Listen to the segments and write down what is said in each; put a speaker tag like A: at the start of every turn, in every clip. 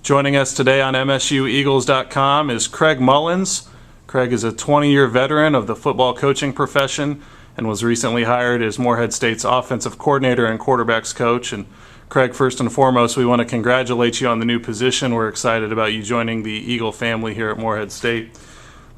A: Joining us today on MSUEagles.com is Craig Mullins. Craig is a 20-year veteran of the football coaching profession and was recently hired as Morehead State's offensive coordinator and quarterbacks coach. And Craig, first and foremost, we want to congratulate you on the new position. We're excited about you joining the Eagle family here at Morehead State.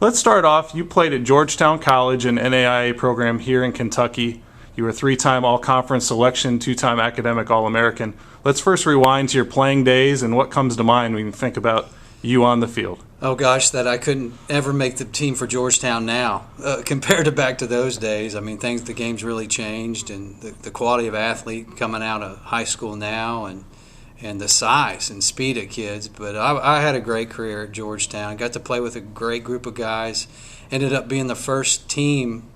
A: Let's start off. You played at Georgetown College, an NAIA program here in Kentucky. You were a 3-time All-Conference selection, 2-time Academic All-American. Let's first rewind to your playing days and what comes to mind when you think about you on the field.
B: Oh gosh, that I couldn't ever make the team for Georgetown now compared to back to those days. I mean, the game's really changed, and the quality of athlete coming out of high school now, and the size and speed of kids. But I had a great career at Georgetown. Got to play with a great group of guys. Ended up being the first team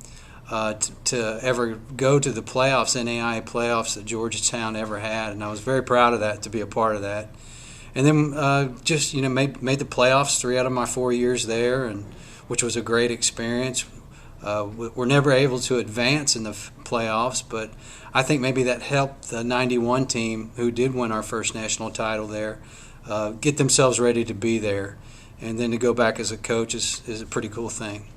B: to ever go to the playoffs, NAIA playoffs, that Georgetown ever had, and I was very proud of that, to be a part of that. And then made the playoffs 3 out of my 4 years there, and which was a great experience. We're never able to advance in the playoffs, but I think maybe that helped the '91 team, who did win our first national title there, get themselves ready to be there. And then to go back as a coach is a pretty cool thing.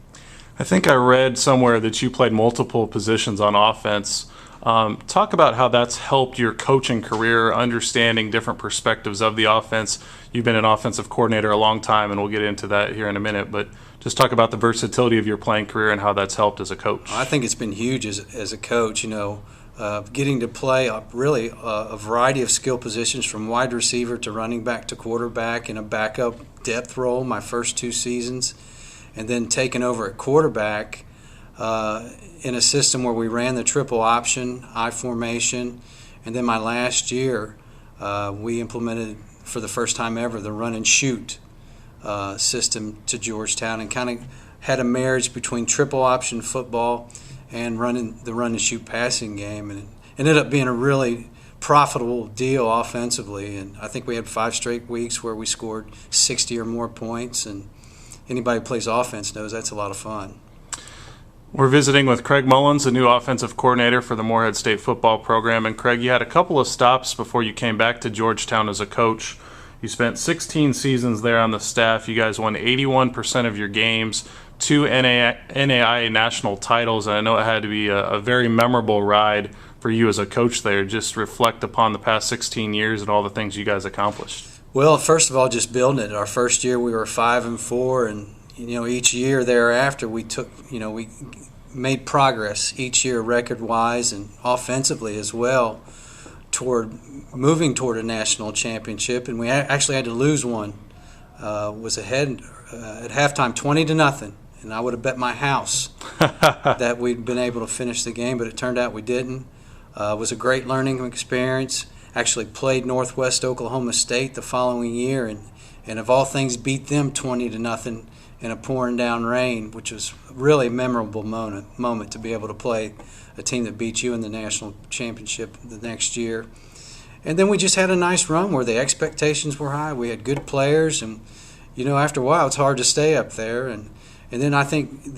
A: I think I read somewhere that you played multiple positions on offense. Talk about how that's helped your coaching career, understanding different perspectives of the offense. You've been an offensive coordinator a long time, and we'll get into that here in a minute, but just talk about the versatility of your playing career and how that's helped as a coach.
B: I think it's been huge as a coach, getting to play a variety of skill positions, from wide receiver to running back to quarterback, in a backup depth role my first 2 seasons, and then taking over at quarterback in a system where we ran the triple option, I formation, and then my last year we implemented for the first time ever the run and shoot system to Georgetown, and kind of had a marriage between triple option football and running the run and shoot passing game, and it ended up being a really profitable deal offensively. And I think we had 5 straight weeks where we scored 60 or more points, and anybody who plays offense knows that's a lot of fun.
A: We're visiting with Craig Mullins, the new offensive coordinator for the Morehead State football program. And Craig, you had a couple of stops before you came back to Georgetown as a coach. You spent 16 seasons there on the staff. You guys won 81% of your games, 2 NAIA national titles, and I know it had to be a very memorable ride for you as a coach there. Just reflect upon the past 16 years and all the things you guys accomplished.
B: Well, first of all, just building it. Our first year we were 5-4, and each year thereafter we made progress each year, record-wise and offensively as well, toward moving toward a national championship. And we actually had to lose one. Was ahead at halftime 20-0, and I would have bet my house that we'd been able to finish the game, but it turned out we didn't. It was a great learning experience. Actually played Northwest Oklahoma State the following year, and of all things beat them 20-0 in a pouring down rain, which was really a memorable moment to be able to play a team that beat you in the national championship the next year. And then we just had a nice run where the expectations were high. We had good players, and after a while it's hard to stay up there. And then I think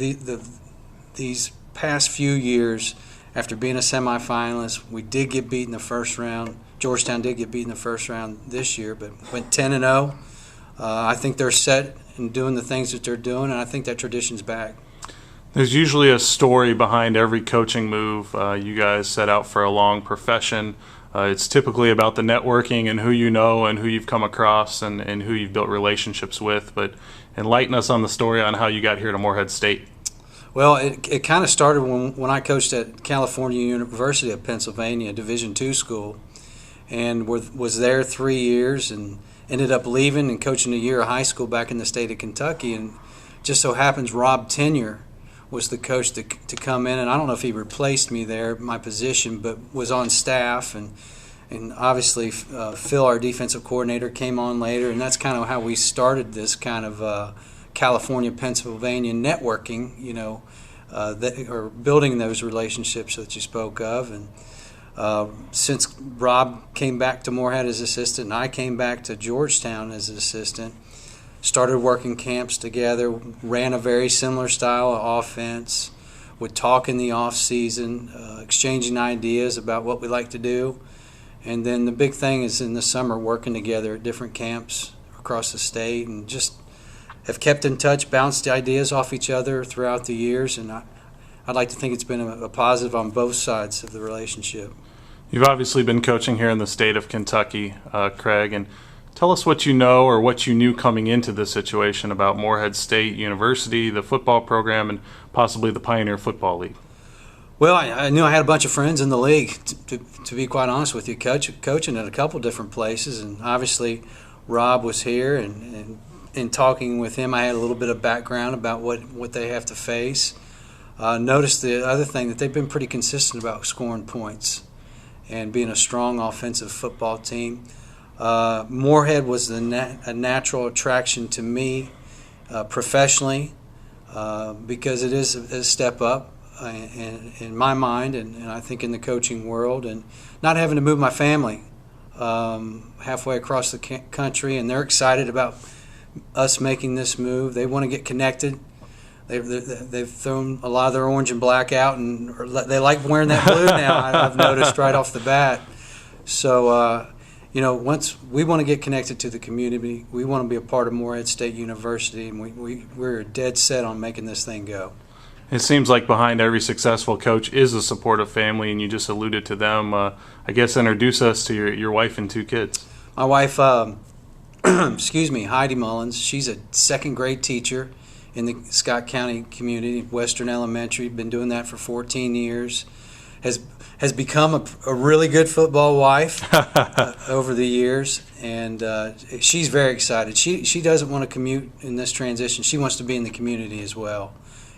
B: these past few years, after being a semifinalist, we did get beat in the first round. Georgetown did get beat in the first round this year, but went 10-0. I think they're set and doing the things that they're doing, and I think that tradition's back.
A: There's usually a story behind every coaching move. You guys set out for a long profession. It's typically about the networking and who you know and who you've come across and who you've built relationships with. But enlighten us on the story on how you got here to Morehead State.
B: Well, it kind of started when I coached at California University of Pennsylvania, Division II school, and was there 3 years, and ended up leaving and coaching a year of high school back in the state of Kentucky. And just so happens Rob Tenyer was the coach to come in, and I don't know if he replaced me there, my position, but was on staff. And obviously Phil, our defensive coordinator, came on later, and that's kind of how we started this kind of California, Pennsylvania networking, or building those relationships that you spoke of. And since Rob came back to Morehead as assistant and I came back to Georgetown as an assistant, started working camps together, ran a very similar style of offense, would talk in the off season, exchanging ideas about what we like to do. And then the big thing is in the summer working together at different camps across the state, and just have kept in touch, bounced ideas off each other throughout the years, and I'd like to think it's been a positive on both sides of the relationship.
A: You've obviously been coaching here in the state of Kentucky, Craig, and tell us what you know or what you knew coming into this situation about Morehead State University, the football program, and possibly the Pioneer Football League.
B: Well, I knew I had a bunch of friends in the league, to be quite honest with you, coaching at a couple different places, and obviously Rob was here, and in talking with him, I had a little bit of background about what they have to face. Noticed the other thing, that they've been pretty consistent about scoring points and being a strong offensive football team. Morehead was a natural attraction to me professionally because it is a step up in my mind, and I think in the coaching world, and not having to move my family halfway across the country, and they're excited about us making this move. They want to get connected. They've thrown a lot of their orange and black out, and they like wearing that blue now. I've noticed right off the bat. So, once we want to get connected to the community, we want to be a part of Morehead State University, and we're dead set on making this thing go.
A: It seems like behind every successful coach is a supportive family, and you just alluded to them. I guess introduce us to your wife and 2 kids.
B: My wife, Heidi Mullins, she's a second-grade teacher in the Scott County community, Western Elementary, been doing that for 14 years, has become a really good football wife over the years, and she's very excited. She doesn't want to commute in this transition. She wants to be in the community as well,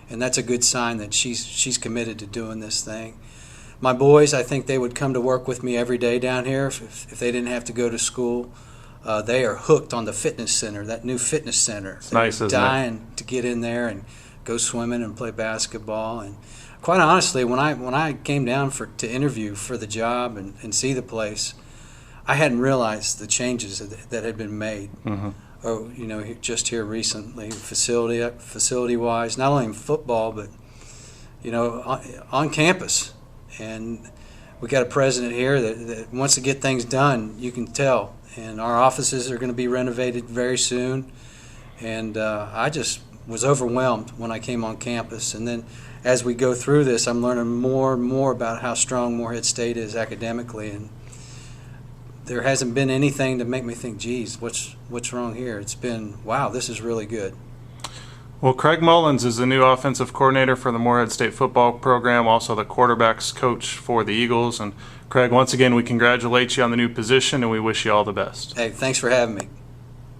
B: and that's a good sign that she's committed to doing this thing. My boys, I think they would come to work with me every day down here if they didn't have to go to school. They are hooked on the fitness center, that new fitness center.
A: It's nice, isn't it?
B: Dying to get in there and go swimming and play basketball. And quite honestly, when I came down to interview for the job and see the place, I hadn't realized the changes that had been made. Mm-hmm. Just here recently, facility-wise, not only in football, but on campus. And we got a president here that wants to get things done. You can tell. And our offices are going to be renovated very soon. And I just was overwhelmed when I came on campus. And then as we go through this, I'm learning more and more about how strong Morehead State is academically. And there hasn't been anything to make me think, geez, what's wrong here? It's been, wow, this is really good.
A: Well, Craig Mullins is the new offensive coordinator for the Morehead State football program, also the quarterbacks coach for the Eagles. And Craig, once again, we congratulate you on the new position, and we wish you all the best.
B: Hey, thanks for having me.